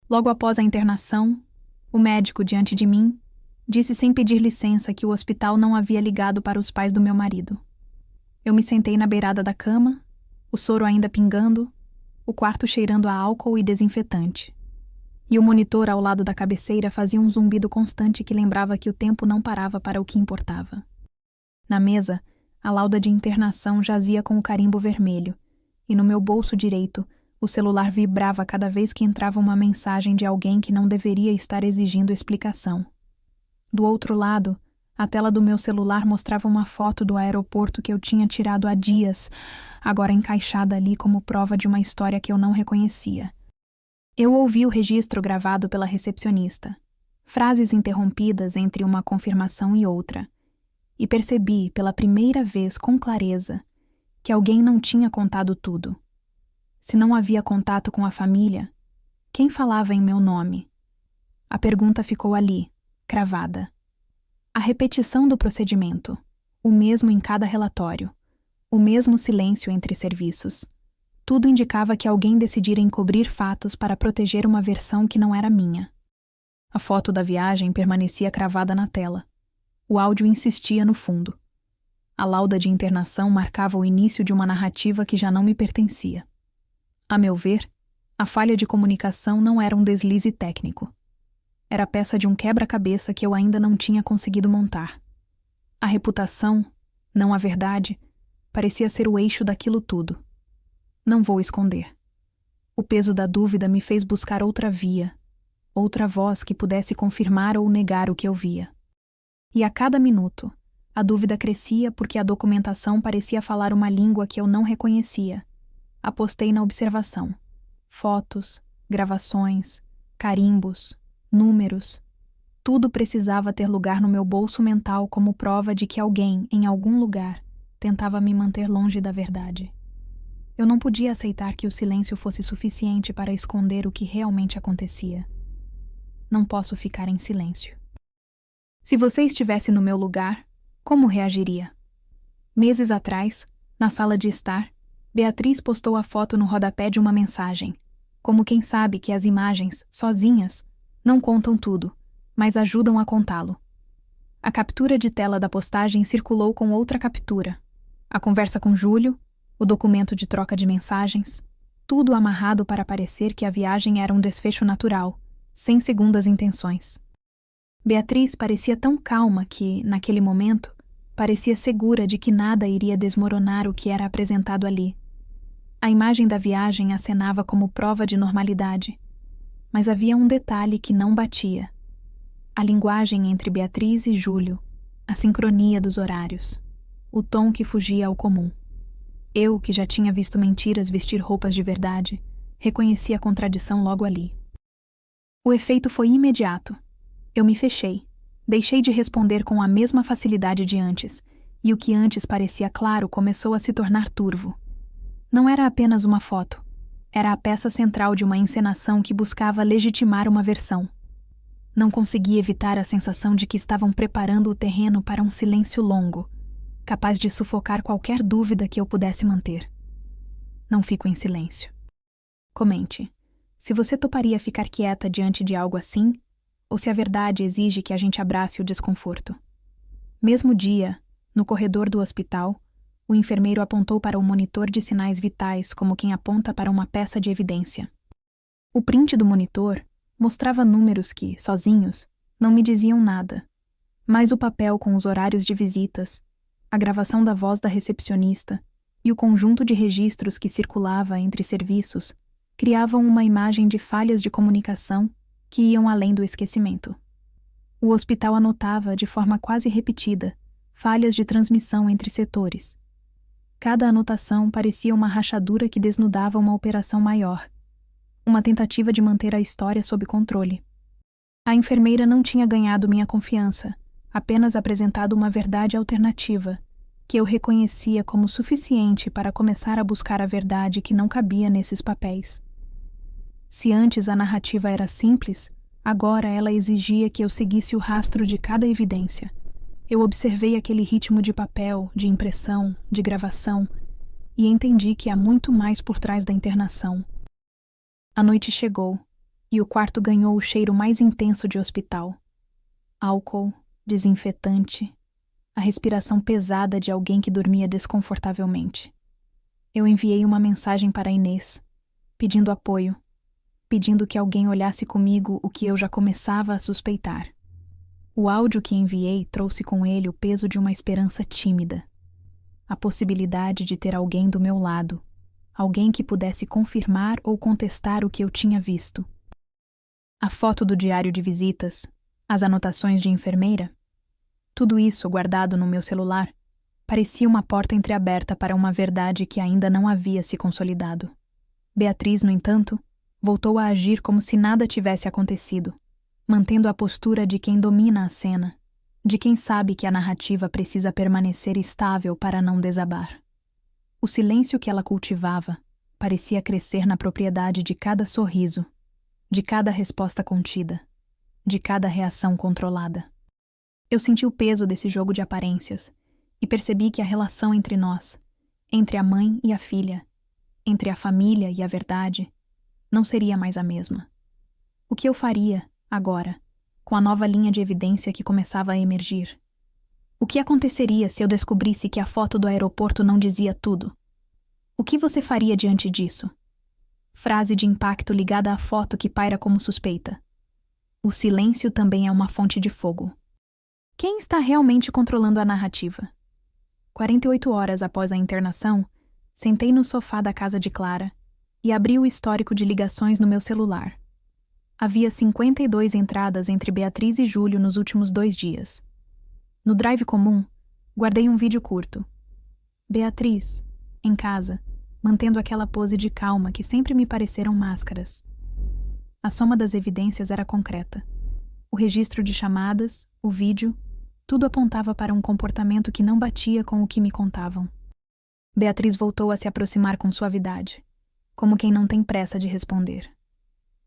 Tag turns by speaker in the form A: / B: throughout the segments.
A: Logo após a internação, o médico diante de mim disse sem pedir licença que o hospital não havia ligado para os pais do meu marido. Eu me sentei na beirada da cama, o soro ainda pingando, o quarto cheirando a álcool e desinfetante. E o monitor ao lado da cabeceira fazia um zumbido constante que lembrava que o tempo não parava para o que importava. Na mesa, a lauda de internação jazia com o carimbo vermelho, e no meu bolso direito, o celular vibrava cada vez que entrava uma mensagem de alguém que não deveria estar exigindo explicação. Do outro lado, a tela do meu celular mostrava uma foto do aeroporto que eu tinha tirado há dias, agora encaixada ali como prova de uma história que eu não reconhecia. Eu ouvi o registro gravado pela recepcionista, frases interrompidas entre uma confirmação e outra, e percebi pela primeira vez com clareza que alguém não tinha contado tudo. Se não havia contato com a família, quem falava em meu nome? A pergunta ficou ali, cravada. A repetição do procedimento, o mesmo em cada relatório, o mesmo silêncio entre serviços. Tudo indicava que alguém decidira encobrir fatos para proteger uma versão que não era minha. A foto da viagem permanecia cravada na tela. O áudio insistia no fundo. A lauda de internação marcava o início de uma narrativa que já não me pertencia. A meu ver, a falha de comunicação não era um deslize técnico. Era peça de um quebra-cabeça que eu ainda não tinha conseguido montar. A reputação, não a verdade, parecia ser o eixo daquilo tudo. Não vou esconder. O peso da dúvida me fez buscar outra via, outra voz que pudesse confirmar ou negar o que eu via. E a cada minuto, a dúvida crescia porque a documentação parecia falar uma língua que eu não reconhecia. Apostei na observação. Fotos, gravações, carimbos, números. Tudo precisava ter lugar no meu bolso mental como prova de que alguém, em algum lugar, tentava me manter longe da verdade. Eu não podia aceitar que o silêncio fosse suficiente para esconder o que realmente acontecia. Não posso ficar em silêncio. Se você estivesse no meu lugar, como reagiria? Meses atrás, na sala de estar, Beatriz postou a foto no rodapé de uma mensagem, como quem sabe que as imagens, sozinhas, não contam tudo, mas ajudam a contá-lo. A captura de tela da postagem circulou com outra captura. A conversa com Júlio, o documento de troca de mensagens, tudo amarrado para parecer que a viagem era um desfecho natural, sem segundas intenções. Beatriz parecia tão calma que, naquele momento, parecia segura de que nada iria desmoronar o que era apresentado ali. A imagem da viagem acenava como prova de normalidade, mas havia um detalhe que não batia. A linguagem entre Beatriz e Júlio, a sincronia dos horários, o tom que fugia ao comum. Eu, que já tinha visto mentiras vestir roupas de verdade, reconheci a contradição logo ali. O efeito foi imediato. Eu me fechei. Deixei de responder com a mesma facilidade de antes, e o que antes parecia claro começou a se tornar turvo. Não era apenas uma foto. Era a peça central de uma encenação que buscava legitimar uma versão. Não consegui evitar a sensação de que estavam preparando o terreno para um silêncio longo, capaz de sufocar qualquer dúvida que eu pudesse manter. Não fico em silêncio. Comente, se você toparia ficar quieta diante de algo assim, ou se a verdade exige que a gente abrace o desconforto. Mesmo dia, no corredor do hospital, o enfermeiro apontou para o monitor de sinais vitais como quem aponta para uma peça de evidência. O print do monitor mostrava números que, sozinhos, não me diziam nada, mas o papel com os horários de visitas, a gravação da voz da recepcionista e o conjunto de registros que circulava entre serviços criavam uma imagem de falhas de comunicação que iam além do esquecimento. O hospital anotava, de forma quase repetida, falhas de transmissão entre setores. Cada anotação parecia uma rachadura que desnudava uma operação maior, uma tentativa de manter a história sob controle. A enfermeira não tinha ganhado minha confiança, apenas apresentado uma verdade alternativa, que eu reconhecia como suficiente para começar a buscar a verdade que não cabia nesses papéis. Se antes a narrativa era simples, agora ela exigia que eu seguisse o rastro de cada evidência. Eu observei aquele ritmo de papel, de impressão, de gravação, e entendi que há muito mais por trás da internação. A noite chegou, e o quarto ganhou o cheiro mais intenso de hospital. Álcool, desinfetante, a respiração pesada de alguém que dormia desconfortavelmente. Eu enviei uma mensagem para Inês, pedindo apoio, pedindo que alguém olhasse comigo o que eu já começava a suspeitar. O áudio que enviei trouxe com ele o peso de uma esperança tímida. A possibilidade de ter alguém do meu lado, alguém que pudesse confirmar ou contestar o que eu tinha visto. A foto do diário de visitas, as anotações de enfermeira, tudo isso guardado no meu celular, parecia uma porta entreaberta para uma verdade que ainda não havia se consolidado. Beatriz, no entanto, voltou a agir como se nada tivesse acontecido, mantendo a postura de quem domina a cena, de quem sabe que a narrativa precisa permanecer estável para não desabar. O silêncio que ela cultivava parecia crescer na propriedade de cada sorriso, de cada resposta contida, de cada reação controlada. Eu senti o peso desse jogo de aparências e percebi que a relação entre nós, entre a mãe e a filha, entre a família e a verdade, não seria mais a mesma. O que eu faria, agora, com a nova linha de evidência que começava a emergir? O que aconteceria se eu descobrisse que a foto do aeroporto não dizia tudo? O que você faria diante disso? Frase de impacto ligada à foto que paira como suspeita. O silêncio também é uma fonte de fogo. Quem está realmente controlando a narrativa? 48 horas após a internação, sentei no sofá da casa de Clara e abri o histórico de ligações no meu celular. Havia 52 entradas entre Beatriz e Júlio nos últimos 2 dias. No drive comum, guardei um vídeo curto. Beatriz, em casa, mantendo aquela pose de calma que sempre me pareceram máscaras. A soma das evidências era concreta. O registro de chamadas, o vídeo, tudo apontava para um comportamento que não batia com o que me contavam. Beatriz voltou a se aproximar com suavidade, como quem não tem pressa de responder.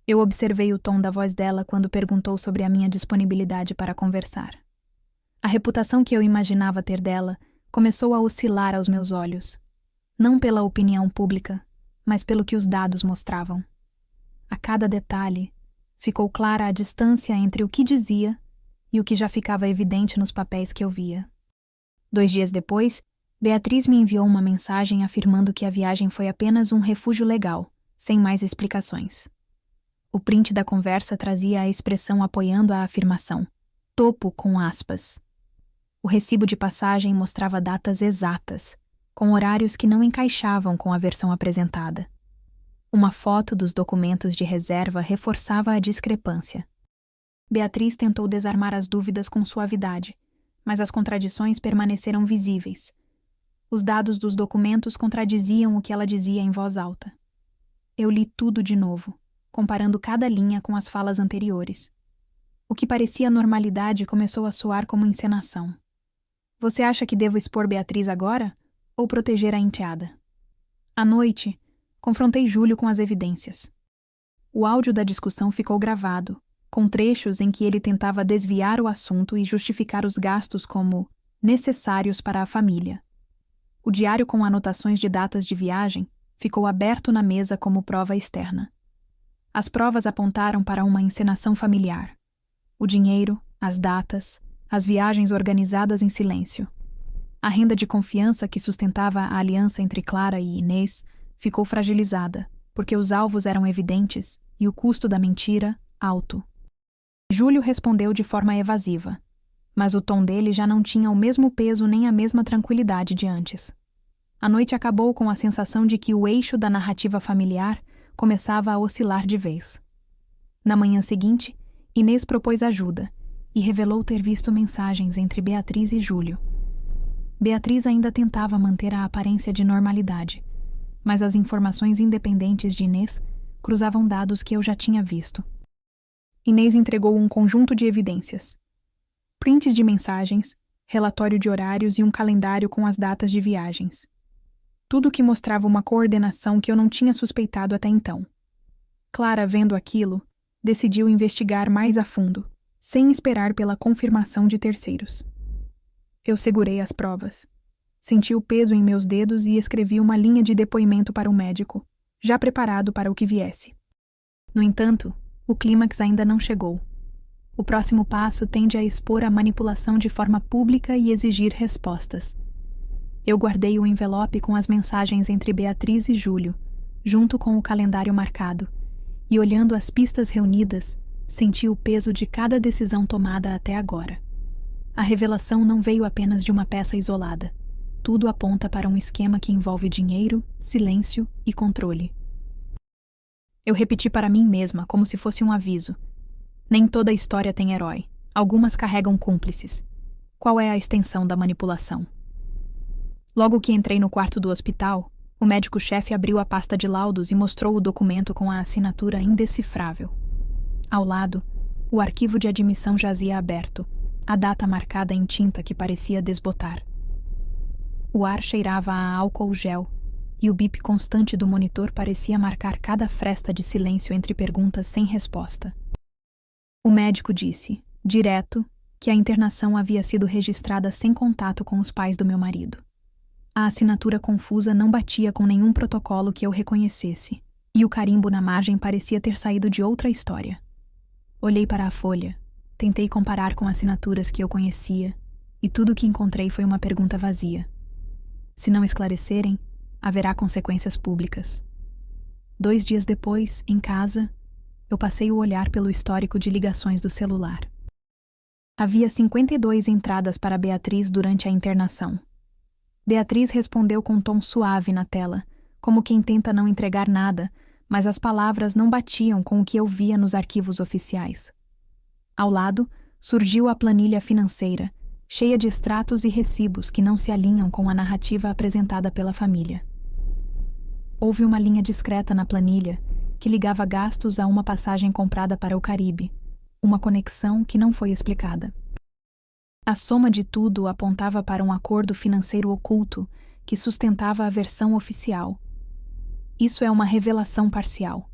A: Eu observei o tom da voz dela quando perguntou sobre a minha disponibilidade para conversar. A reputação que eu imaginava ter dela começou a oscilar aos meus olhos, não pela opinião pública, mas pelo que os dados mostravam. A cada detalhe, ficou clara a distância entre o que dizia e o que já ficava evidente nos papéis que eu via. 2 dias depois, Beatriz me enviou uma mensagem afirmando que a viagem foi apenas um refúgio legal, sem mais explicações. O print da conversa trazia a expressão apoiando a afirmação, topo com aspas. O recibo de passagem mostrava datas exatas, com horários que não encaixavam com a versão apresentada. Uma foto dos documentos de reserva reforçava a discrepância. Beatriz tentou desarmar as dúvidas com suavidade, mas as contradições permaneceram visíveis. Os dados dos documentos contradiziam o que ela dizia em voz alta. Eu li tudo de novo, comparando cada linha com as falas anteriores. O que parecia normalidade começou a soar como encenação. Você acha que devo expor Beatriz agora? Ou proteger a enteada? À noite, confrontei Júlio com as evidências. O áudio da discussão ficou gravado, com trechos em que ele tentava desviar o assunto e justificar os gastos como necessários para a família. O diário com anotações de datas de viagem ficou aberto na mesa como prova externa. As provas apontaram para uma encenação familiar. O dinheiro, as datas, as viagens organizadas em silêncio. A renda de confiança que sustentava a aliança entre Clara e Inês ficou fragilizada, porque os alvos eram evidentes e o custo da mentira alto. Júlio respondeu de forma evasiva, mas o tom dele já não tinha o mesmo peso nem a mesma tranquilidade de antes. A noite acabou com a sensação de que o eixo da narrativa familiar começava a oscilar de vez. Na manhã seguinte, Inês propôs ajuda e revelou ter visto mensagens entre Beatriz e Júlio. Beatriz ainda tentava manter a aparência de normalidade, mas as informações independentes de Inês cruzavam dados que eu já tinha visto. Inês entregou um conjunto de evidências. Prints de mensagens, relatório de horários e um calendário com as datas de viagens. Tudo que mostrava uma coordenação que eu não tinha suspeitado até então. Clara, vendo aquilo, decidiu investigar mais a fundo, sem esperar pela confirmação de terceiros. Eu segurei as provas. Senti o peso em meus dedos e escrevi uma linha de depoimento para o médico, já preparado para o que viesse. No entanto, O clímax ainda não chegou. O próximo passo tende a expor a manipulação de forma pública e exigir respostas. Eu guardei o envelope com as mensagens entre Beatriz e Júlio, junto com o calendário marcado, e olhando as pistas reunidas, senti o peso de cada decisão tomada até agora. A revelação não veio apenas de uma peça isolada. Tudo aponta para um esquema que envolve dinheiro, silêncio e controle. Eu repeti para mim mesma, como se fosse um aviso. Nem toda história tem herói. Algumas carregam cúmplices. Qual é a extensão da manipulação? Logo que entrei no quarto do hospital, o médico-chefe abriu a pasta de laudos e mostrou o documento com a assinatura indecifrável. Ao lado, o arquivo de admissão jazia aberto, a data marcada em tinta que parecia desbotar. O ar cheirava a álcool gel, e o bip constante do monitor parecia marcar cada fresta de silêncio entre perguntas sem resposta. O médico disse, direto, que a internação havia sido registrada sem contato com os pais do meu marido. A assinatura confusa não batia com nenhum protocolo que eu reconhecesse, e o carimbo na margem parecia ter saído de outra história. Olhei para a folha, tentei comparar com assinaturas que eu conhecia, e tudo o que encontrei foi uma pergunta vazia. Se não esclarecerem, haverá consequências públicas. 2 dias depois, em casa, eu passei o olhar pelo histórico de ligações do celular. Havia 52 entradas para Beatriz durante a internação. Beatriz respondeu com um tom suave na tela, como quem tenta não entregar nada, mas as palavras não batiam com o que eu via nos arquivos oficiais. Ao lado, surgiu a planilha financeira, cheia de extratos e recibos que não se alinham com a narrativa apresentada pela família. Houve uma linha discreta na planilha que ligava gastos a uma passagem comprada para o Caribe, uma conexão que não foi explicada. A soma de tudo apontava para um acordo financeiro oculto que sustentava a versão oficial. Isso é uma revelação parcial.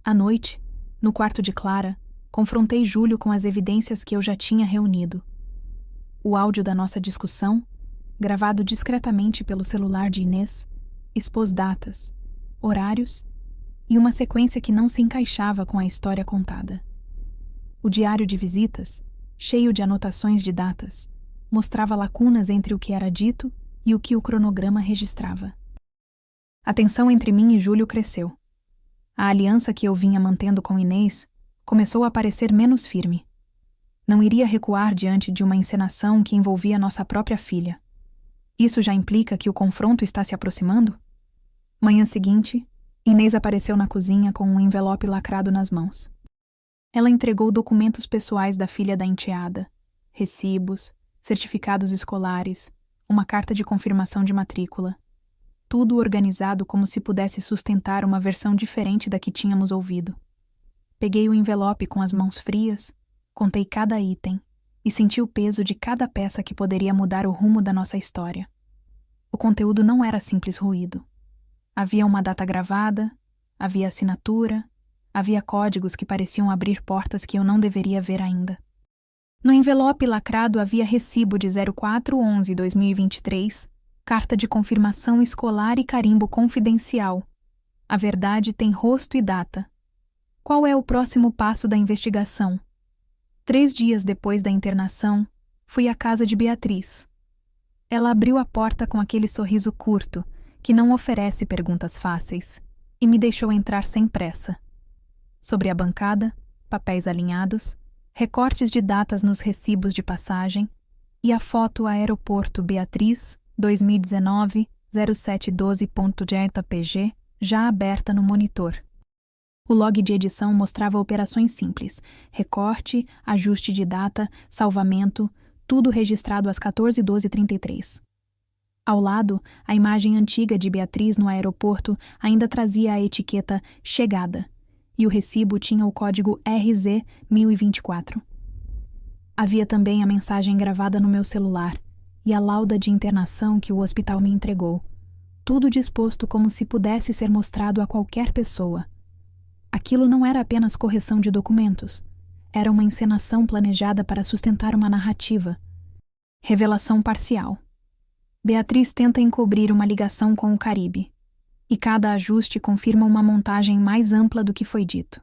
A: À noite, no quarto de Clara, confrontei Júlio com as evidências que eu já tinha reunido. O áudio da nossa discussão, gravado discretamente pelo celular de Inês, expôs datas, horários e uma sequência que não se encaixava com a história contada. O diário de visitas, cheio de anotações de datas, mostrava lacunas entre o que era dito e o que o cronograma registrava. A tensão entre mim e Júlio cresceu. A aliança que eu vinha mantendo com Inês começou a parecer menos firme. Não iria recuar diante de uma encenação que envolvia nossa própria filha. Isso já implica que o confronto está se aproximando? Manhã seguinte, Inês apareceu na cozinha com um envelope lacrado nas mãos. Ela entregou documentos pessoais da filha da enteada, recibos, certificados escolares, uma carta de confirmação de matrícula. Tudo organizado como se pudesse sustentar uma versão diferente da que tínhamos ouvido. Peguei o envelope com as mãos frias, contei cada item e senti o peso de cada peça que poderia mudar o rumo da nossa história. O conteúdo não era simples ruído. Havia uma data gravada, havia assinatura, havia códigos que pareciam abrir portas que eu não deveria ver ainda. No envelope lacrado havia recibo de 04/11/2023, carta de confirmação escolar e carimbo confidencial. A verdade tem rosto e data. Qual é o próximo passo da investigação? 3 dias depois da internação, fui à casa de Beatriz. Ela abriu a porta com aquele sorriso curto, que não oferece perguntas fáceis, e me deixou entrar sem pressa. Sobre a bancada, papéis alinhados, recortes de datas nos recibos de passagem e a foto aeroporto Beatriz 2019 0712.jpg já aberta no monitor. O log de edição mostrava operações simples, recorte, ajuste de data, salvamento, tudo registrado às 14h12h33. Ao lado, a imagem antiga de Beatriz no aeroporto ainda trazia a etiqueta Chegada, e o recibo tinha o código RZ1024. Havia também a mensagem gravada no meu celular e a lauda de internação que o hospital me entregou, tudo disposto como se pudesse ser mostrado a qualquer pessoa. Aquilo não era apenas correção de documentos, era uma encenação planejada para sustentar uma narrativa. Revelação parcial. Beatriz tenta encobrir uma ligação com o Caribe, e cada ajuste confirma uma montagem mais ampla do que foi dito.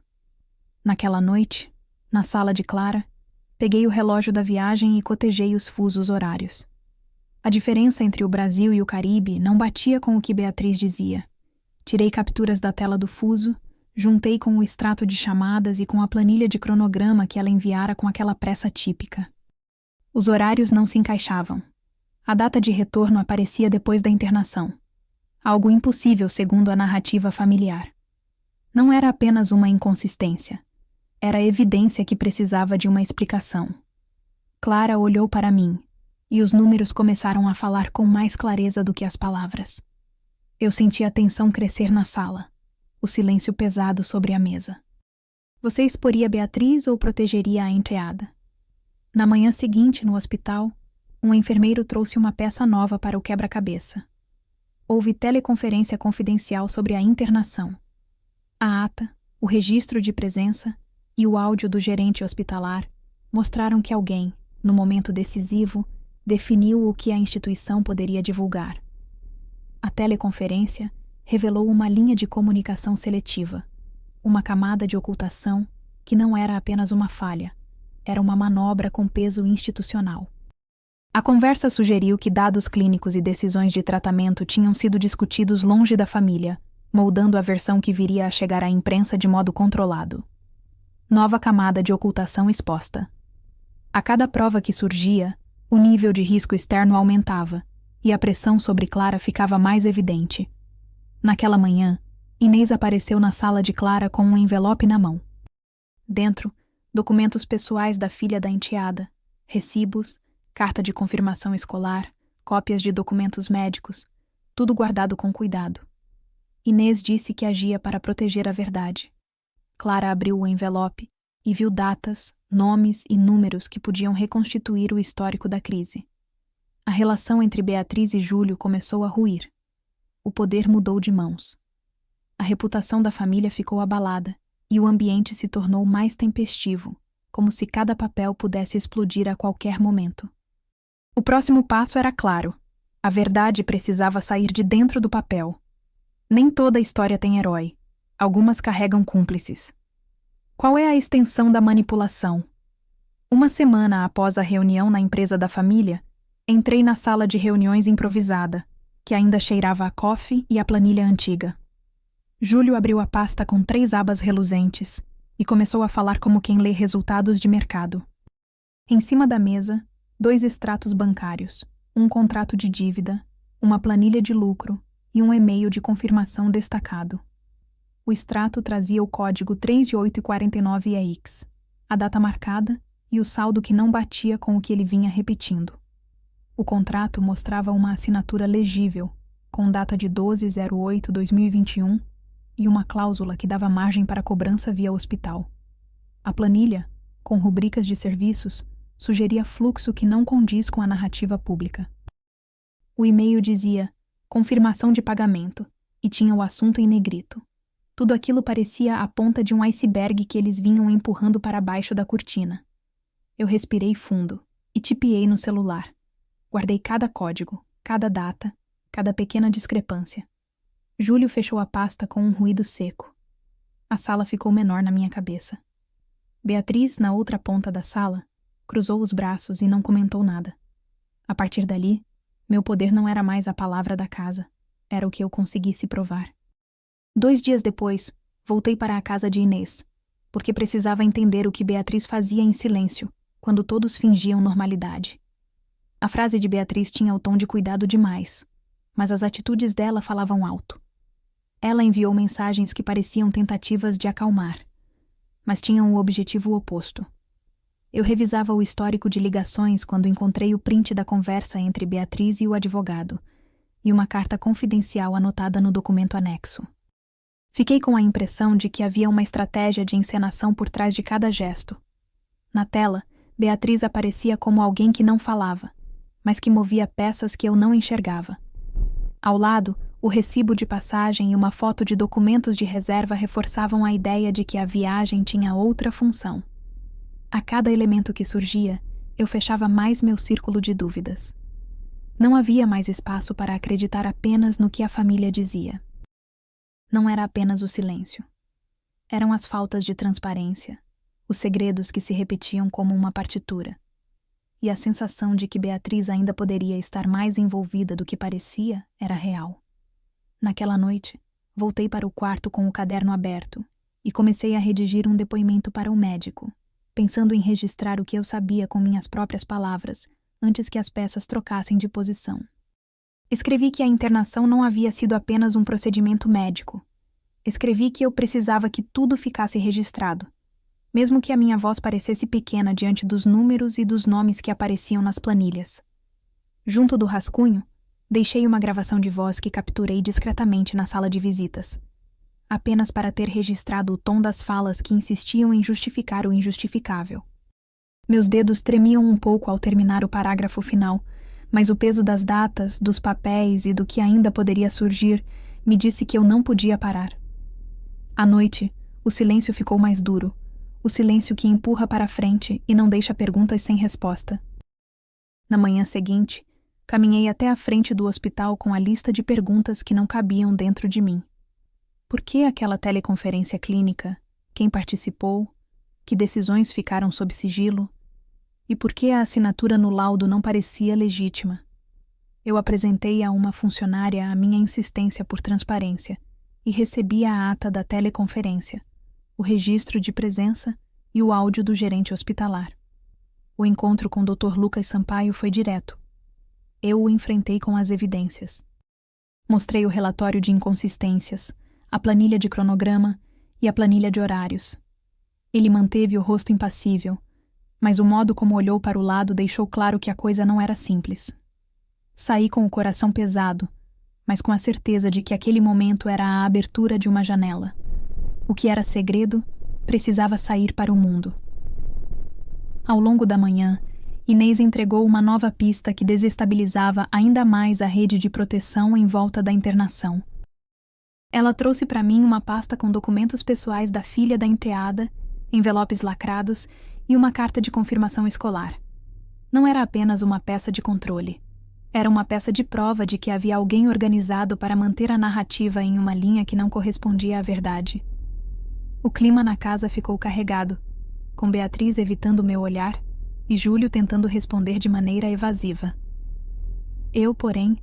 A: Naquela noite, na sala de Clara, peguei o relógio da viagem e cotejei os fusos horários. A diferença entre o Brasil e o Caribe não batia com o que Beatriz dizia. Tirei capturas da tela do fuso, juntei com o extrato de chamadas e com a planilha de cronograma que ela enviara com aquela pressa típica. Os horários não se encaixavam. A data de retorno aparecia depois da internação. Algo impossível segundo a narrativa familiar. Não era apenas uma inconsistência. Era evidência que precisava de uma explicação. Clara olhou para mim, e os números começaram a falar com mais clareza do que as palavras. Eu senti a tensão crescer na sala, o silêncio pesado sobre a mesa. Você exporia Beatriz ou protegeria a enteada? Na manhã seguinte, no hospital, um enfermeiro trouxe uma peça nova para o quebra-cabeça. Houve teleconferência confidencial sobre a internação. A ata, o registro de presença e o áudio do gerente hospitalar mostraram que alguém, no momento decisivo, definiu o que a instituição poderia divulgar. A teleconferência revelou uma linha de comunicação seletiva, uma camada de ocultação que não era apenas uma falha, era uma manobra com peso institucional. A conversa sugeriu que dados clínicos e decisões de tratamento tinham sido discutidos longe da família, moldando a versão que viria a chegar à imprensa de modo controlado. Nova camada de ocultação exposta. A cada prova que surgia, o nível de risco externo aumentava, e a pressão sobre Clara ficava mais evidente. Naquela manhã, Inês apareceu na sala de Clara com um envelope na mão. Dentro, documentos pessoais da filha da enteada, recibos, carta de confirmação escolar, cópias de documentos médicos, tudo guardado com cuidado. Inês disse que agia para proteger a verdade. Clara abriu o envelope e viu datas, nomes e números que podiam reconstituir o histórico da crise. A relação entre Beatriz e Júlio começou a ruir. O poder mudou de mãos. A reputação da família ficou abalada e o ambiente se tornou mais tempestivo, como se cada papel pudesse explodir a qualquer momento. O próximo passo era claro. A verdade precisava sair de dentro do papel. Nem toda história tem herói. Algumas carregam cúmplices. Qual é a extensão da manipulação? Uma semana após a reunião na empresa da família, entrei na sala de reuniões improvisada, que ainda cheirava a coffee e a planilha antiga. Júlio abriu a pasta com 3 abas reluzentes e começou a falar como quem lê resultados de mercado. Em cima da mesa, 2 extratos bancários, um contrato de dívida, uma planilha de lucro e um e-mail de confirmação destacado. O extrato trazia o código 3 de 8,49EX, a data marcada e o saldo que não batia com o que ele vinha repetindo. O contrato mostrava uma assinatura legível, com data de 12/08/2021 e uma cláusula que dava margem para cobrança via hospital. A planilha, com rubricas de serviços, sugeria fluxo que não condiz com a narrativa pública. O e-mail dizia confirmação de pagamento e tinha o assunto em negrito. Tudo aquilo parecia a ponta de um iceberg que eles vinham empurrando para baixo da cortina. Eu respirei fundo e tipiei no celular. Guardei cada código, cada data, cada pequena discrepância. Júlio fechou a pasta com um ruído seco. A sala ficou menor na minha cabeça. Beatriz, na outra ponta da sala, cruzou os braços e não comentou nada. A partir dali, meu poder não era mais a palavra da casa, era o que eu conseguisse provar. 2 dias depois, voltei para a casa de Inês, porque precisava entender o que Beatriz fazia em silêncio, quando todos fingiam normalidade. A frase de Beatriz tinha o tom de cuidado demais, mas as atitudes dela falavam alto. Ela enviou mensagens que pareciam tentativas de acalmar, mas tinham o objetivo oposto. Eu revisava o histórico de ligações quando encontrei o print da conversa entre Beatriz e o advogado, e uma carta confidencial anotada no documento anexo. Fiquei com a impressão de que havia uma estratégia de encenação por trás de cada gesto. Na tela, Beatriz aparecia como alguém que não falava, mas que movia peças que eu não enxergava. Ao lado, o recibo de passagem e uma foto de documentos de reserva reforçavam a ideia de que a viagem tinha outra função. A cada elemento que surgia, eu fechava mais meu círculo de dúvidas. Não havia mais espaço para acreditar apenas no que a família dizia. Não era apenas o silêncio. Eram as faltas de transparência, os segredos que se repetiam como uma partitura. E a sensação de que Beatriz ainda poderia estar mais envolvida do que parecia era real. Naquela noite, voltei para o quarto com o caderno aberto e comecei a redigir um depoimento para o médico, pensando em registrar o que eu sabia com minhas próprias palavras antes que as peças trocassem de posição. Escrevi que a internação não havia sido apenas um procedimento médico. Escrevi que eu precisava que tudo ficasse registrado, mesmo que a minha voz parecesse pequena diante dos números e dos nomes que apareciam nas planilhas. Junto do rascunho, deixei uma gravação de voz que capturei discretamente na sala de visitas, apenas para ter registrado o tom das falas que insistiam em justificar o injustificável. Meus dedos tremiam um pouco ao terminar o parágrafo final, mas o peso das datas, dos papéis e do que ainda poderia surgir me disse que eu não podia parar. À noite, o silêncio ficou mais duro, o silêncio que empurra para frente e não deixa perguntas sem resposta. Na manhã seguinte, caminhei até a frente do hospital com a lista de perguntas que não cabiam dentro de mim. Por que aquela teleconferência clínica? Quem participou? Que decisões ficaram sob sigilo? E por que a assinatura no laudo não parecia legítima? Eu apresentei a uma funcionária a minha insistência por transparência e recebi a ata da teleconferência, o registro de presença e o áudio do gerente hospitalar. O encontro com o Dr. Lucas Sampaio foi direto. Eu o enfrentei com as evidências. Mostrei o relatório de inconsistências, a planilha de cronograma e a planilha de horários. Ele manteve o rosto impassível, mas o modo como olhou para o lado deixou claro que a coisa não era simples. Saí com o coração pesado, mas com a certeza de que aquele momento era a abertura de uma janela. O que era segredo precisava sair para o mundo. Ao longo da manhã, Inês entregou uma nova pista que desestabilizava ainda mais a rede de proteção em volta da internação. Ela trouxe para mim uma pasta com documentos pessoais da filha da enteada, envelopes lacrados e uma carta de confirmação escolar. Não era apenas uma peça de controle. Era uma peça de prova de que havia alguém organizado para manter a narrativa em uma linha que não correspondia à verdade. O clima na casa ficou carregado, com Beatriz evitando meu olhar e Júlio tentando responder de maneira evasiva. Eu, porém,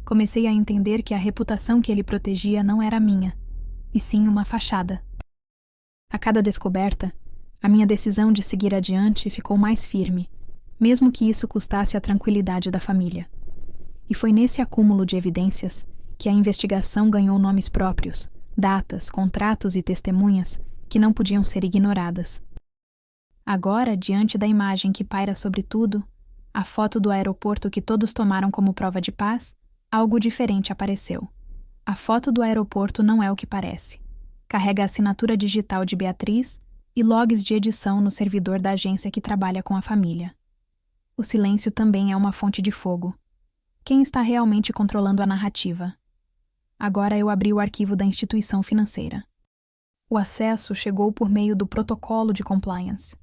A: comecei a entender que a reputação que ele protegia não era minha, e sim uma fachada. A cada descoberta, a minha decisão de seguir adiante ficou mais firme, mesmo que isso custasse a tranquilidade da família. E foi nesse acúmulo de evidências que a investigação ganhou nomes próprios, datas, contratos e testemunhas que não podiam ser ignoradas. Agora, diante da imagem que paira sobre tudo, a foto do aeroporto que todos tomaram como prova de paz, algo diferente apareceu. A foto do aeroporto não é o que parece. Carrega a assinatura digital de Beatriz e logs de edição no servidor da agência que trabalha com a família. O silêncio também é uma fonte de fogo. Quem está realmente controlando a narrativa? Agora eu abri o arquivo da instituição financeira. O acesso chegou por meio do protocolo de compliance.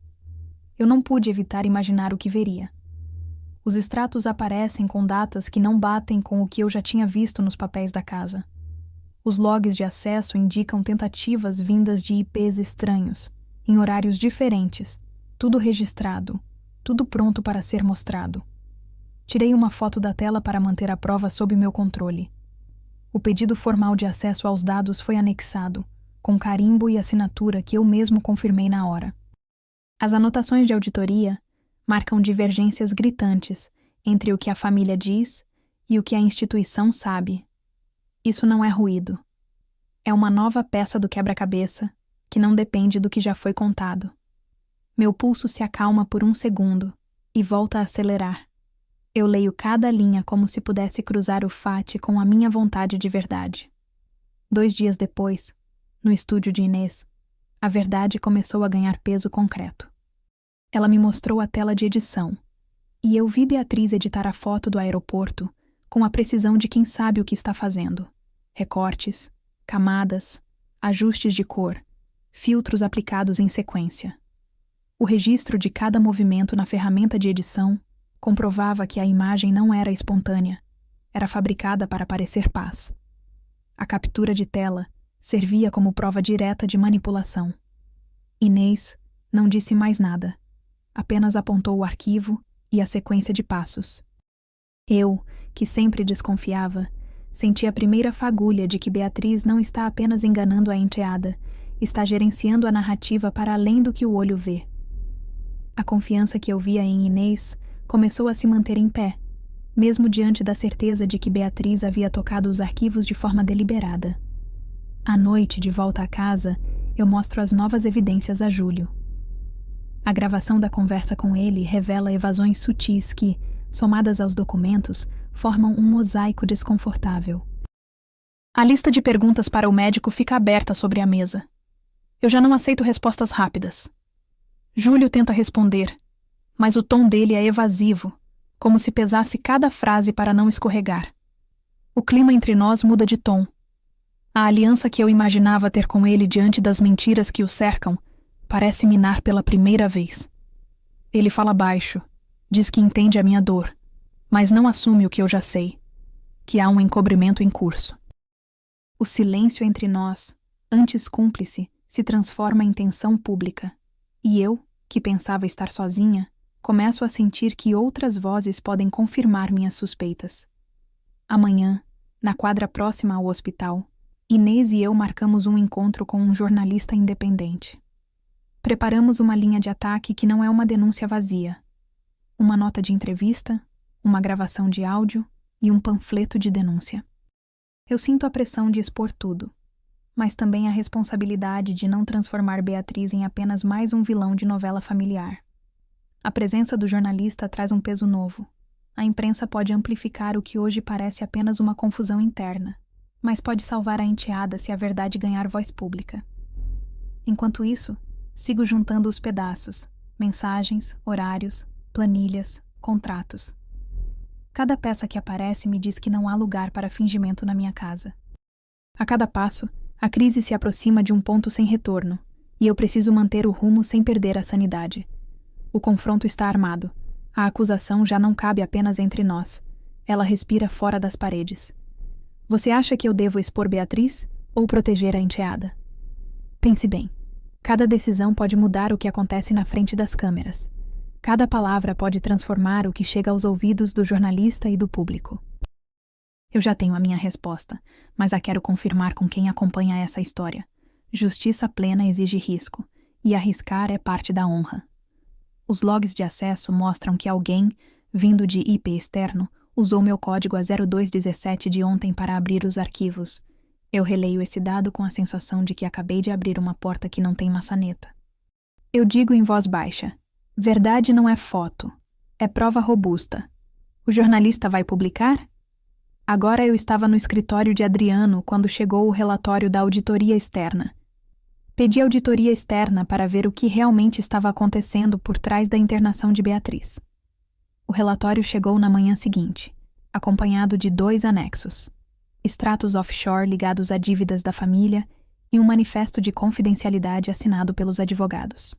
A: Eu não pude evitar imaginar o que veria. Os extratos aparecem com datas que não batem com o que eu já tinha visto nos papéis da casa. Os logs de acesso indicam tentativas vindas de IPs estranhos, em horários diferentes, tudo registrado, tudo pronto para ser mostrado. Tirei uma foto da tela para manter a prova sob meu controle. O pedido formal de acesso aos dados foi anexado, com carimbo e assinatura que eu mesmo confirmei na hora. As anotações de auditoria marcam divergências gritantes entre o que a família diz e o que a instituição sabe. Isso não é ruído. É uma nova peça do quebra-cabeça que não depende do que já foi contado. Meu pulso se acalma por um segundo e volta a acelerar. Eu leio cada linha como se pudesse cruzar o FAT com a minha vontade de verdade. 2 dias depois, no estúdio de Inês, a verdade começou a ganhar peso concreto. Ela me mostrou a tela de edição, e eu vi Beatriz editar a foto do aeroporto com a precisão de quem sabe o que está fazendo. Recortes, camadas, ajustes de cor, filtros aplicados em sequência. O registro de cada movimento na ferramenta de edição comprovava que a imagem não era espontânea, era fabricada para parecer paz. A captura de tela servia como prova direta de manipulação. Inês não disse mais nada, apenas apontou o arquivo e a sequência de passos. Eu, que sempre desconfiava, senti a primeira fagulha de que Beatriz não está apenas enganando a enteada, está gerenciando a narrativa para além do que o olho vê. A confiança que eu via em Inês começou a se manter em pé, mesmo diante da certeza de que Beatriz havia tocado os arquivos de forma deliberada. À noite, de volta à casa, eu mostro as novas evidências a Júlio. A gravação da conversa com ele revela evasões sutis que, somadas aos documentos, formam um mosaico desconfortável. A lista de perguntas para o médico fica aberta sobre a mesa. Eu já não aceito respostas rápidas. Júlio tenta responder, mas o tom dele é evasivo, como se pesasse cada frase para não escorregar. O clima entre nós muda de tom. A aliança que eu imaginava ter com ele diante das mentiras que o cercam parece minar pela primeira vez. Ele fala baixo, diz que entende a minha dor, mas não assume o que eu já sei, que há um encobrimento em curso. O silêncio entre nós, antes cúmplice, se transforma em tensão pública, e eu, que pensava estar sozinha, começo a sentir que outras vozes podem confirmar minhas suspeitas. Amanhã, na quadra próxima ao hospital, Inês e eu marcamos um encontro com um jornalista independente. Preparamos uma linha de ataque que não é uma denúncia vazia. Uma nota de entrevista, uma gravação de áudio e um panfleto de denúncia. Eu sinto a pressão de expor tudo, mas também a responsabilidade de não transformar Beatriz em apenas mais um vilão de novela familiar. A presença do jornalista traz um peso novo. A imprensa pode amplificar o que hoje parece apenas uma confusão interna, mas pode salvar a enteada se a verdade ganhar voz pública. Enquanto isso, sigo juntando os pedaços, mensagens, horários, planilhas, contratos. Cada peça que aparece me diz que não há lugar para fingimento na minha casa. A cada passo, a crise se aproxima de um ponto sem retorno, e eu preciso manter o rumo sem perder a sanidade. O confronto está armado. A acusação já não cabe apenas entre nós. Ela respira fora das paredes. Você acha que eu devo expor Beatriz ou proteger a enteada? Pense bem. Cada decisão pode mudar o que acontece na frente das câmeras. Cada palavra pode transformar o que chega aos ouvidos do jornalista e do público. Eu já tenho a minha resposta, mas a quero confirmar com quem acompanha essa história. Justiça plena exige risco, e arriscar é parte da honra. Os logs de acesso mostram que alguém, vindo de IP externo, usou meu código a 0217 de ontem para abrir os arquivos. Eu releio esse dado com a sensação de que acabei de abrir uma porta que não tem maçaneta. Eu digo em voz baixa: verdade não é foto, é prova robusta. O jornalista vai publicar? Agora eu estava no escritório de Adriano quando chegou o relatório da auditoria externa. Pedi auditoria externa para ver o que realmente estava acontecendo por trás da internação de Beatriz. O relatório chegou na manhã seguinte, acompanhado de 2 anexos: extratos offshore ligados a dívidas da família e um manifesto de confidencialidade assinado pelos advogados.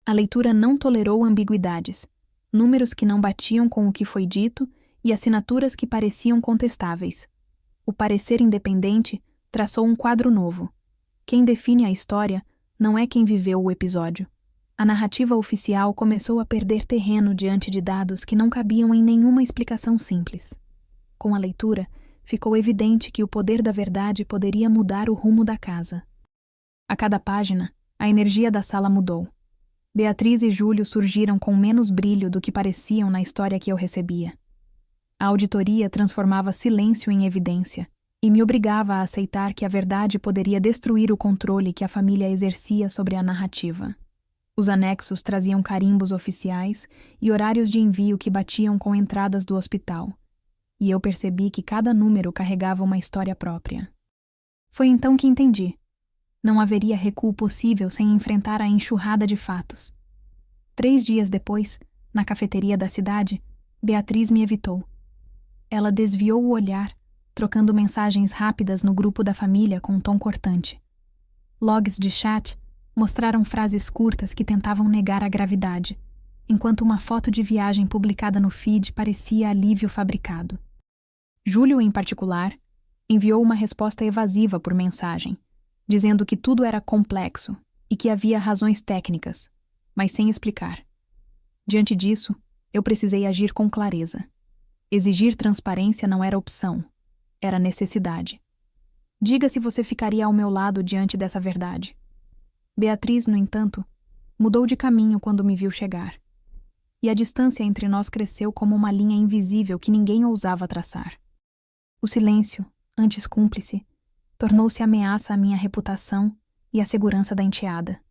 A: A leitura não tolerou ambiguidades, números que não batiam com o que foi dito e assinaturas que pareciam contestáveis. O parecer independente traçou um quadro novo. Quem define a história não é quem viveu o episódio. A narrativa oficial começou a perder terreno diante de dados que não cabiam em nenhuma explicação simples. Com a leitura, ficou evidente que o poder da verdade poderia mudar o rumo da casa. A cada página, a energia da sala mudou. Beatriz e Júlio surgiram com menos brilho do que pareciam na história que eu recebia. A auditoria transformava silêncio em evidência e me obrigava a aceitar que a verdade poderia destruir o controle que a família exercia sobre a narrativa. Os anexos traziam carimbos oficiais e horários de envio que batiam com entradas do hospital, e eu percebi que cada número carregava uma história própria. Foi então que entendi. Não haveria recuo possível sem enfrentar a enxurrada de fatos. 3 dias depois, na cafeteria da cidade, Beatriz me evitou. Ela desviou o olhar, trocando mensagens rápidas no grupo da família com um tom cortante. Logs de chat mostraram frases curtas que tentavam negar a gravidade, enquanto uma foto de viagem publicada no feed parecia alívio fabricado. Júlio, em particular, enviou uma resposta evasiva por mensagem, dizendo que tudo era complexo e que havia razões técnicas, mas sem explicar. Diante disso, eu precisei agir com clareza. Exigir transparência não era opção, era necessidade. Diga se você ficaria ao meu lado diante dessa verdade. Beatriz, no entanto, mudou de caminho quando me viu chegar. E a distância entre nós cresceu como uma linha invisível que ninguém ousava traçar. O silêncio, antes cúmplice, tornou-se ameaça à minha reputação e à segurança da enteada.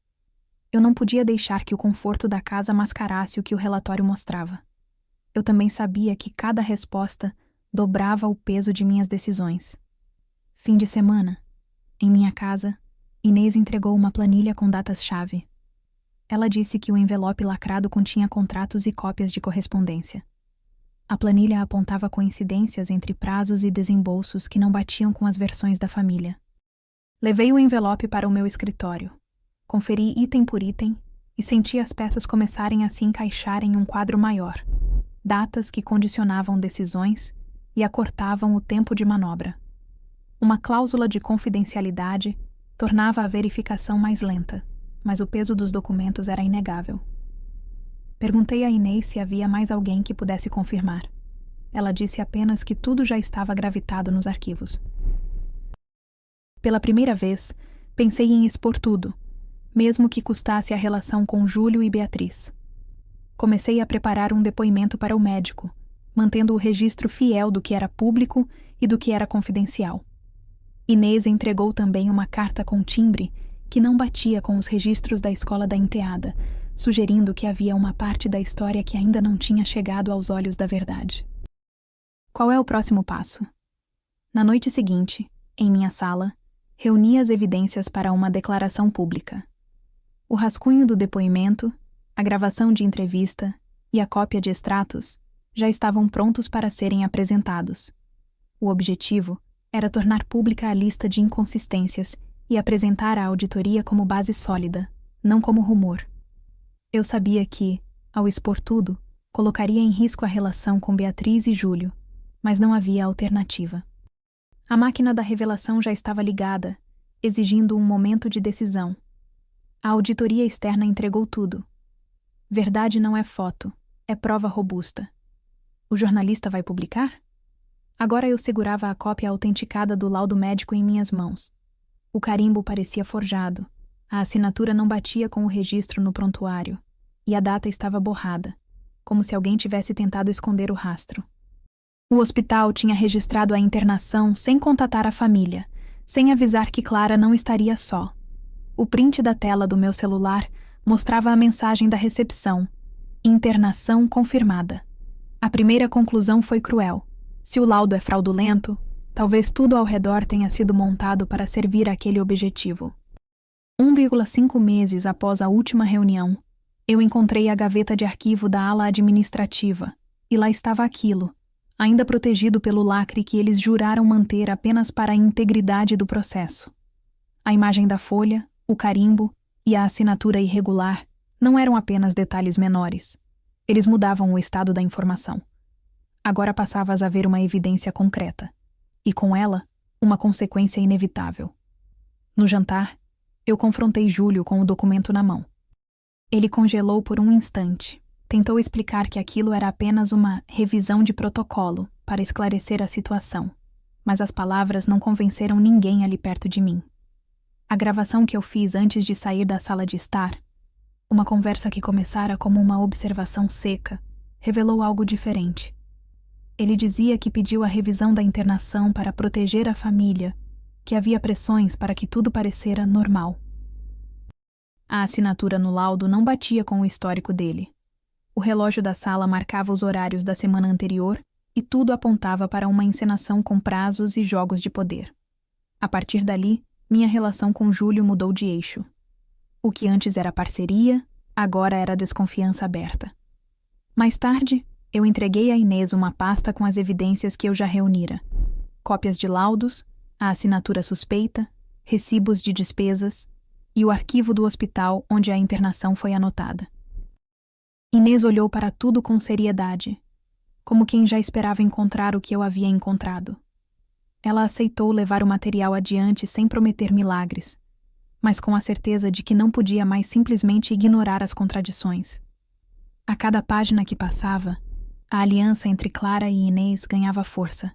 A: Eu não podia deixar que o conforto da casa mascarasse o que o relatório mostrava. Eu também sabia que cada resposta dobrava o peso de minhas decisões. Fim de semana, em minha casa, Inês entregou uma planilha com datas-chave. Ela disse que o envelope lacrado continha contratos e cópias de correspondência. A planilha apontava coincidências entre prazos e desembolsos que não batiam com as versões da família. Levei o envelope para o meu escritório. Conferi item por item e senti as peças começarem a se encaixar em um quadro maior. Datas que condicionavam decisões e acortavam o tempo de manobra. Uma cláusula de confidencialidade tornava a verificação mais lenta, mas o peso dos documentos era inegável. Perguntei a Inês se havia mais alguém que pudesse confirmar. Ela disse apenas que tudo já estava gravitado nos arquivos. Pela primeira vez, pensei em expor tudo, mesmo que custasse a relação com Júlio e Beatriz. Comecei a preparar um depoimento para o médico, mantendo o registro fiel do que era público e do que era confidencial. Inês entregou também uma carta com timbre que não batia com os registros da escola da enteada, sugerindo que havia uma parte da história que ainda não tinha chegado aos olhos da verdade. Qual é o próximo passo? Na noite seguinte, em minha sala, reuni as evidências para uma declaração pública. O rascunho do depoimento, a gravação de entrevista e a cópia de extratos já estavam prontos para serem apresentados. O objetivo era tornar pública a lista de inconsistências e apresentar a auditoria como base sólida, não como rumor. Eu sabia que, ao expor tudo, colocaria em risco a relação com Beatriz e Júlio, mas não havia alternativa. A máquina da revelação já estava ligada, exigindo um momento de decisão. A auditoria externa entregou tudo. Verdade não é foto, é prova robusta. O jornalista vai publicar? Agora eu segurava a cópia autenticada do laudo médico em minhas mãos. O carimbo parecia forjado, a assinatura não batia com o registro no prontuário, e a data estava borrada, como se alguém tivesse tentado esconder o rastro. O hospital tinha registrado a internação sem contatar a família, sem avisar que Clara não estaria só. O print da tela do meu celular mostrava a mensagem da recepção: internação confirmada. A primeira conclusão foi cruel. Se o laudo é fraudulento, talvez tudo ao redor tenha sido montado para servir àquele objetivo. 1,5 meses após a última reunião, eu encontrei a gaveta de arquivo da ala administrativa, e lá estava aquilo, ainda protegido pelo lacre que eles juraram manter apenas para a integridade do processo. A imagem da folha, o carimbo e a assinatura irregular não eram apenas detalhes menores. Eles mudavam o estado da informação. Agora passavas a ver uma evidência concreta, e com ela, uma consequência inevitável. No jantar, eu confrontei Júlio com o documento na mão. Ele congelou por um instante, tentou explicar que aquilo era apenas uma revisão de protocolo para esclarecer a situação, mas as palavras não convenceram ninguém ali perto de mim. A gravação que eu fiz antes de sair da sala de estar, uma conversa que começara como uma observação seca, revelou algo diferente. Ele dizia que pediu a revisão da internação para proteger a família, que havia pressões para que tudo parecera normal. A assinatura no laudo não batia com o histórico dele. O relógio da sala marcava os horários da semana anterior e tudo apontava para uma encenação com prazos e jogos de poder. A partir dali, minha relação com Júlio mudou de eixo. O que antes era parceria, agora era desconfiança aberta. Mais tarde, eu entreguei a Inês uma pasta com as evidências que eu já reunira: cópias de laudos, a assinatura suspeita, recibos de despesas e o arquivo do hospital onde a internação foi anotada. Inês olhou para tudo com seriedade, como quem já esperava encontrar o que eu havia encontrado. Ela aceitou levar o material adiante sem prometer milagres, mas com a certeza de que não podia mais simplesmente ignorar as contradições. A cada página que passava, a aliança entre Clara e Inês ganhava força,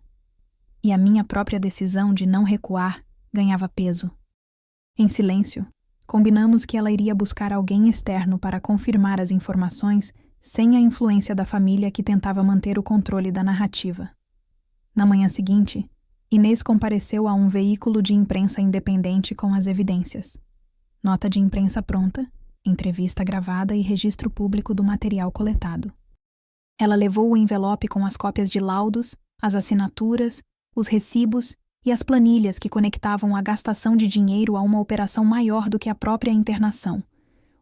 A: e a minha própria decisão de não recuar ganhava peso. Em silêncio, combinamos que ela iria buscar alguém externo para confirmar as informações sem a influência da família que tentava manter o controle da narrativa. Na manhã seguinte, Inês compareceu a um veículo de imprensa independente com as evidências. Nota de imprensa pronta, entrevista gravada e registro público do material coletado. Ela levou o envelope com as cópias de laudos, as assinaturas, os recibos e as planilhas que conectavam a gastação de dinheiro a uma operação maior do que a própria internação.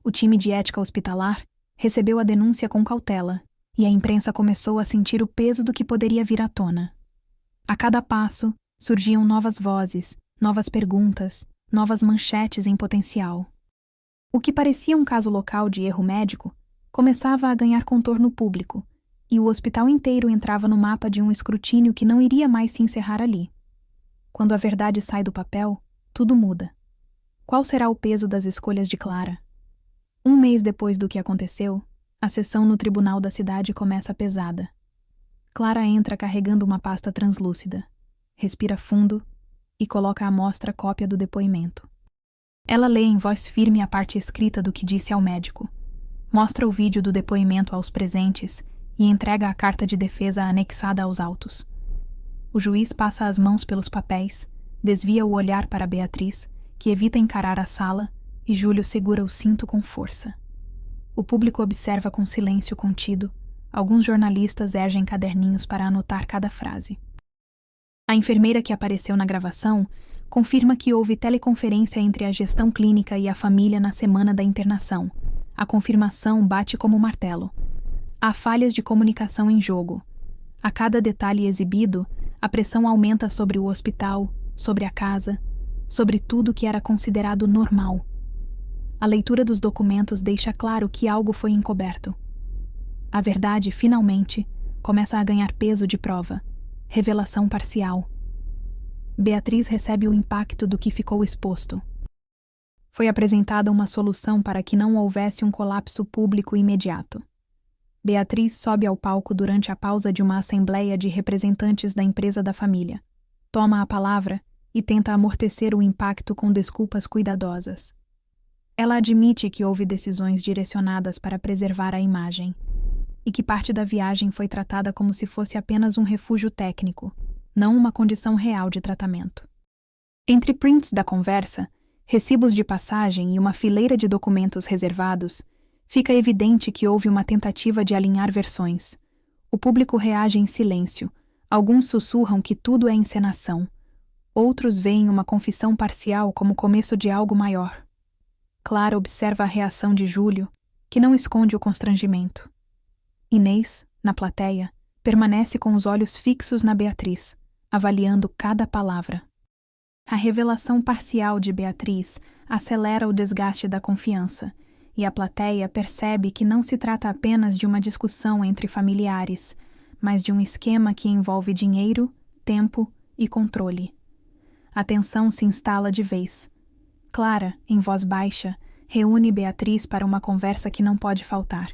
A: O time de ética hospitalar recebeu a denúncia com cautela e a imprensa começou a sentir o peso do que poderia vir à tona. A cada passo, surgiam novas vozes, novas perguntas, novas manchetes em potencial. O que parecia um caso local de erro médico começava a ganhar contorno público, e o hospital inteiro entrava no mapa de um escrutínio que não iria mais se encerrar ali. Quando a verdade sai do papel, tudo muda. Qual será o peso das escolhas de Clara? Um mês depois do que aconteceu, a sessão no tribunal da cidade começa pesada. Clara entra carregando uma pasta translúcida, respira fundo e coloca à mostra cópia do depoimento. Ela lê em voz firme a parte escrita do que disse ao médico, mostra o vídeo do depoimento aos presentes e entrega a carta de defesa anexada aos autos. O juiz passa as mãos pelos papéis, desvia o olhar para Beatriz, que evita encarar a sala, e Júlio segura o cinto com força. O público observa com silêncio contido. Alguns jornalistas ergem caderninhos para anotar cada frase. A enfermeira que apareceu na gravação confirma que houve teleconferência entre a gestão clínica e a família na semana da internação. A confirmação bate como martelo. Há falhas de comunicação em jogo. A cada detalhe exibido, a pressão aumenta sobre o hospital, sobre a casa, sobre tudo que era considerado normal. A leitura dos documentos deixa claro que algo foi encoberto. A verdade, finalmente, começa a ganhar peso de prova. Revelação parcial. Beatriz recebe o impacto do que ficou exposto. Foi apresentada uma solução para que não houvesse um colapso público imediato. Beatriz sobe ao palco durante a pausa de uma assembleia de representantes da empresa da família. Toma a palavra e tenta amortecer o impacto com desculpas cuidadosas. Ela admite que houve decisões direcionadas para preservar a imagem e que parte da viagem foi tratada como se fosse apenas um refúgio técnico, não uma condição real de tratamento. Entre prints da conversa, recibos de passagem e uma fileira de documentos reservados, fica evidente que houve uma tentativa de alinhar versões. O público reage em silêncio. Alguns sussurram que tudo é encenação. Outros veem uma confissão parcial como começo de algo maior. Clara observa a reação de Júlio, que não esconde o constrangimento. Inês, na plateia, permanece com os olhos fixos na Beatriz, avaliando cada palavra. A revelação parcial de Beatriz acelera o desgaste da confiança, e a plateia percebe que não se trata apenas de uma discussão entre familiares, mas de um esquema que envolve dinheiro, tempo e controle. A tensão se instala de vez. Clara, em voz baixa, reúne Beatriz para uma conversa que não pode faltar.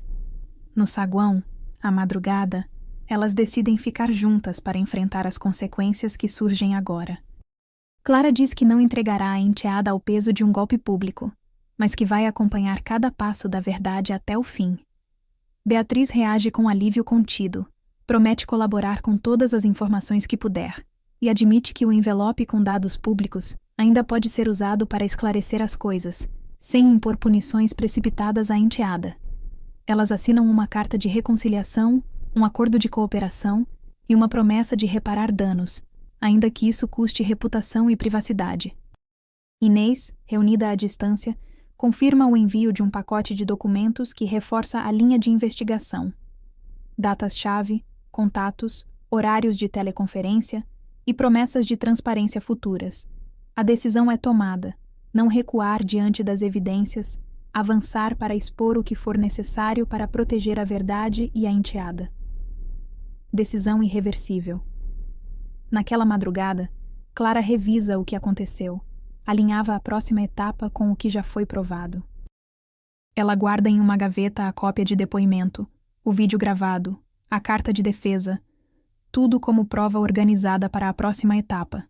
A: No saguão, à madrugada, elas decidem ficar juntas para enfrentar as consequências que surgem agora. Clara diz que não entregará a enteada ao peso de um golpe público, mas que vai acompanhar cada passo da verdade até o fim. Beatriz reage com alívio contido, promete colaborar com todas as informações que puder, e admite que o envelope com dados públicos ainda pode ser usado para esclarecer as coisas, sem impor punições precipitadas à enteada. Elas assinam uma carta de reconciliação, um acordo de cooperação e uma promessa de reparar danos, ainda que isso custe reputação e privacidade. Inês, reunida à distância, confirma o envio de um pacote de documentos que reforça a linha de investigação. Datas-chave, contatos, horários de teleconferência e promessas de transparência futuras. A decisão é tomada, não recuar diante das evidências, avançar para expor o que for necessário para proteger a verdade e a enteada. Decisão irreversível. Naquela madrugada, Clara revisa o que aconteceu. alinhava a próxima etapa com o que já foi provado. Ela guarda em uma gaveta a cópia de depoimento, o vídeo gravado, a carta de defesa, tudo como prova organizada para a próxima etapa.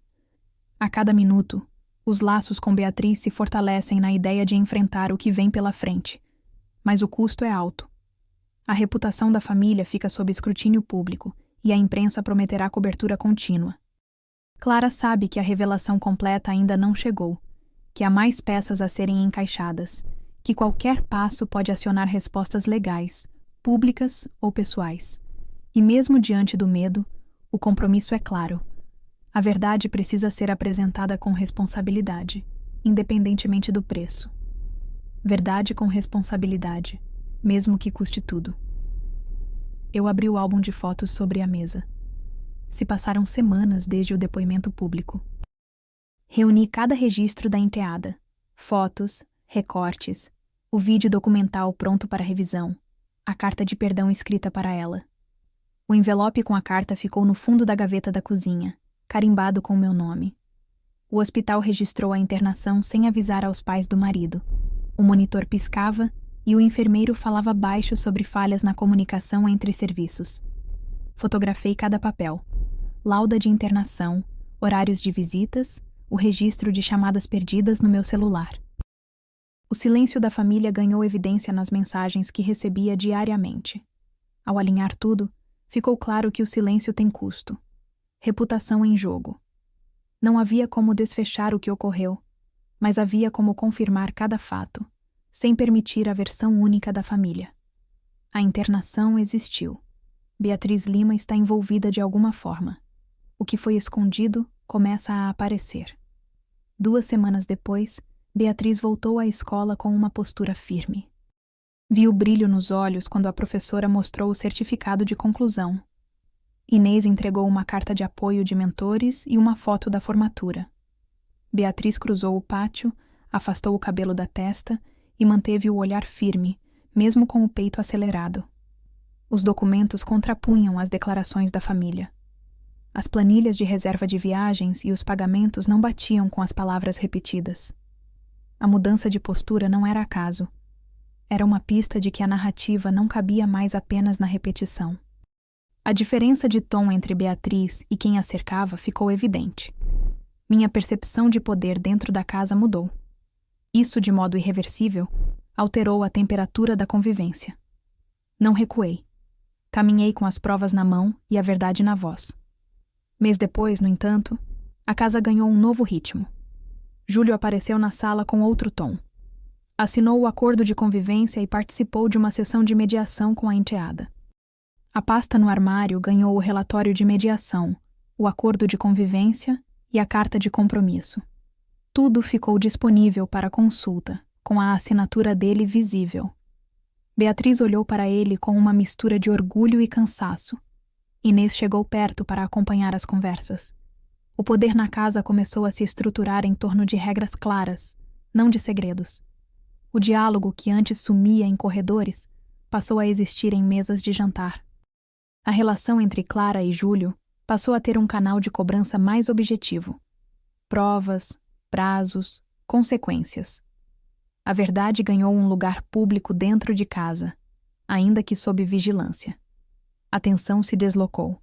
A: A cada minuto, os laços com Beatriz se fortalecem na ideia de enfrentar o que vem pela frente. Mas o custo é alto. A reputação da família fica sob escrutínio público e a imprensa prometerá cobertura contínua. Clara sabe que a revelação completa ainda não chegou, que há mais peças a serem encaixadas, que qualquer passo pode acionar respostas legais, públicas ou pessoais. E mesmo diante do medo, o compromisso é claro. A verdade precisa ser apresentada com responsabilidade, independentemente do preço. Verdade com responsabilidade, mesmo que custe tudo. Eu abri o álbum de fotos sobre a mesa. Se passaram semanas desde o depoimento público. Reuni cada registro da enteada, fotos, recortes, o vídeo documental pronto para revisão, a carta de perdão escrita para ela. O envelope com a carta ficou no fundo da gaveta da cozinha, carimbado com meu nome. O hospital registrou a internação sem avisar aos pais do marido. O monitor piscava e o enfermeiro falava baixo sobre falhas na comunicação entre serviços. Fotografei cada papel. Lauda de internação, horários de visitas, o registro de chamadas perdidas no meu celular. O silêncio da família ganhou evidência nas mensagens que recebia diariamente. Ao alinhar tudo, ficou claro que o silêncio tem custo. Reputação em jogo. Não havia como desfechar o que ocorreu, mas havia como confirmar cada fato, sem permitir a versão única da família. A internação existiu. Beatriz Lima está envolvida de alguma forma. O que foi escondido começa a aparecer. 2 semanas depois, Beatriz voltou à escola com uma postura firme. Vi o brilho nos olhos quando a professora mostrou o certificado de conclusão. Inês entregou uma carta de apoio de mentores e uma foto da formatura. Beatriz cruzou o pátio, afastou o cabelo da testa e manteve o olhar firme, mesmo com o peito acelerado. Os documentos contrapunham as declarações da família. As planilhas de reserva de viagens e os pagamentos não batiam com as palavras repetidas. A mudança de postura não era acaso. Era uma pista de que a narrativa não cabia mais apenas na repetição. A diferença de tom entre Beatriz e quem a cercava ficou evidente. Minha percepção de poder dentro da casa mudou. Isso, de modo irreversível, alterou a temperatura da convivência. Não recuei. Caminhei com as provas na mão e a verdade na voz. Mês depois, no entanto, a casa ganhou um novo ritmo. Júlio apareceu na sala com outro tom. Assinou o acordo de convivência e participou de uma sessão de mediação com a enteada. A pasta no armário ganhou o relatório de mediação, o acordo de convivência e a carta de compromisso. Tudo ficou disponível para consulta, com a assinatura dele visível. Beatriz olhou para ele com uma mistura de orgulho e cansaço. Inês chegou perto para acompanhar as conversas. O poder na casa começou a se estruturar em torno de regras claras, não de segredos. O diálogo que antes sumia em corredores passou a existir em mesas de jantar. A relação entre Clara e Júlio passou a ter um canal de cobrança mais objetivo. Provas, prazos, consequências. A verdade ganhou um lugar público dentro de casa, ainda que sob vigilância. A tensão se deslocou.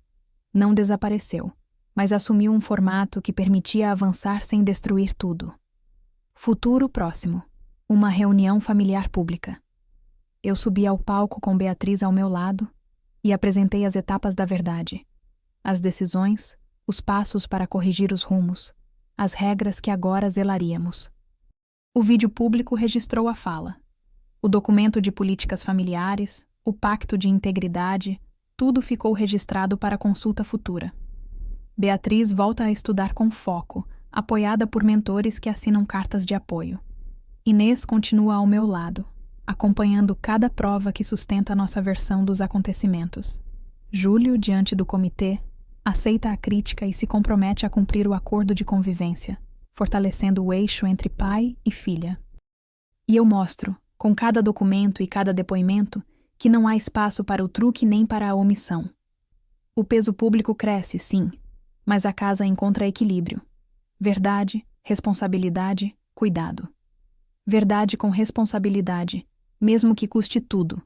A: Não desapareceu, mas assumiu um formato que permitia avançar sem destruir tudo. Futuro próximo. Uma reunião familiar pública. Eu subi ao palco com Beatriz ao meu lado e apresentei as etapas da verdade. As decisões, os passos para corrigir os rumos, as regras que agora zelaríamos. O vídeo público registrou a fala. O documento de políticas familiares, o pacto de integridade, tudo ficou registrado para consulta futura. Beatriz volta a estudar com foco, apoiada por mentores que assinam cartas de apoio. Inês continua ao meu lado, acompanhando cada prova que sustenta nossa versão dos acontecimentos. Júlio, diante do comitê, aceita a crítica e se compromete a cumprir o acordo de convivência, fortalecendo o eixo entre pai e filha. E eu mostro, com cada documento e cada depoimento, que não há espaço para o truque nem para a omissão. O peso público cresce, sim, mas a casa encontra equilíbrio. Verdade, responsabilidade, cuidado. Verdade com responsabilidade, mesmo que custe tudo.